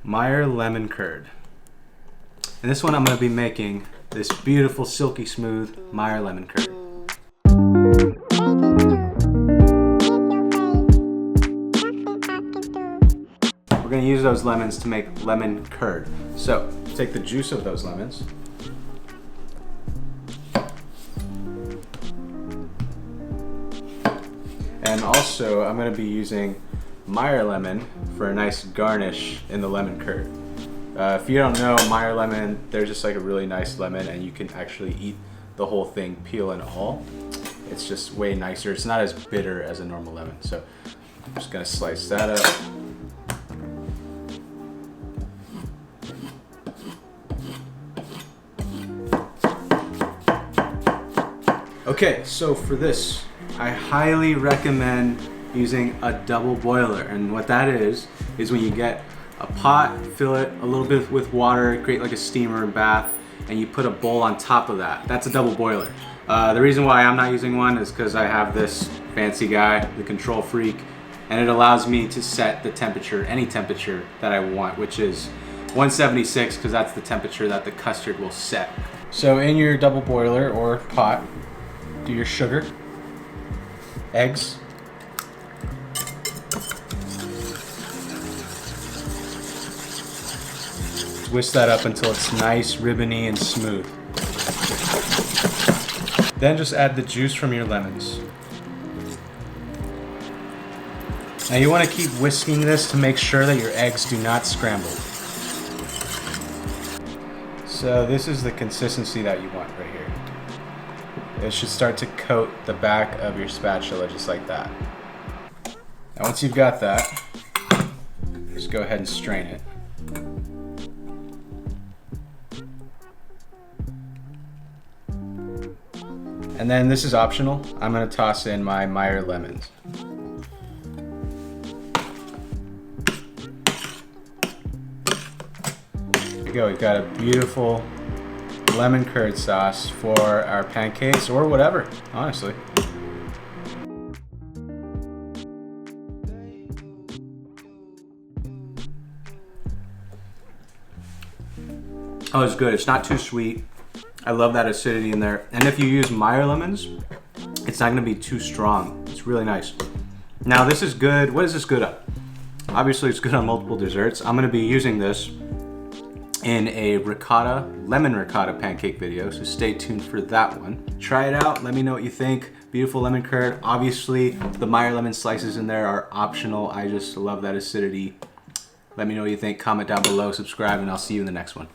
Meyer lemon curd. And this one I'm going to be making this beautiful silky smooth Meyer lemon curd. We're going to use those lemons to make lemon curd. So take the juice of those lemons. And also I'm going to be using Meyer lemon for a nice garnish in the lemon curd. If you don't know, Meyer lemon, they're just like a really nice lemon and you can actually eat the whole thing, peel and all. It's just way nicer. It's not as bitter as a normal lemon. So I'm just gonna slice that up. Okay, so for this, I highly recommend using a double boiler. And what that is when you get a pot, fill it a little bit with water, create like a steamer and bath, and you put a bowl on top of that. That's a double boiler. The reason why I'm not using one is because I have this fancy guy, the Control Freak, and it allows me to set the temperature, any temperature that I want, which is 176, because that's the temperature that the custard will set. So in your double boiler or pot, do your sugar, eggs, whisk that up until it's nice, ribbony, and smooth. Then just add the juice from your lemons. Now you want to keep whisking this to make sure that your eggs do not scramble. So this is the consistency that you want right here. It should start to coat the back of your spatula just like that. Now once you've got that, just go ahead and strain it. And then this is optional. I'm gonna toss in my Meyer lemons. There you go, we've got a beautiful lemon curd sauce for our pancakes or whatever, honestly. Oh, it's good. It's not too sweet. I love that acidity in there. And if you use Meyer lemons, it's not gonna be too strong. It's really nice. Now this is good. What is this good at? Obviously it's good on multiple desserts. I'm gonna be using this in a lemon ricotta pancake video, so stay tuned for that one. Try it out, let me know what you think. Beautiful lemon curd. Obviously the Meyer lemon slices in there are optional. I just love that acidity. Let me know what you think, comment down below, subscribe, and I'll see you in the next one.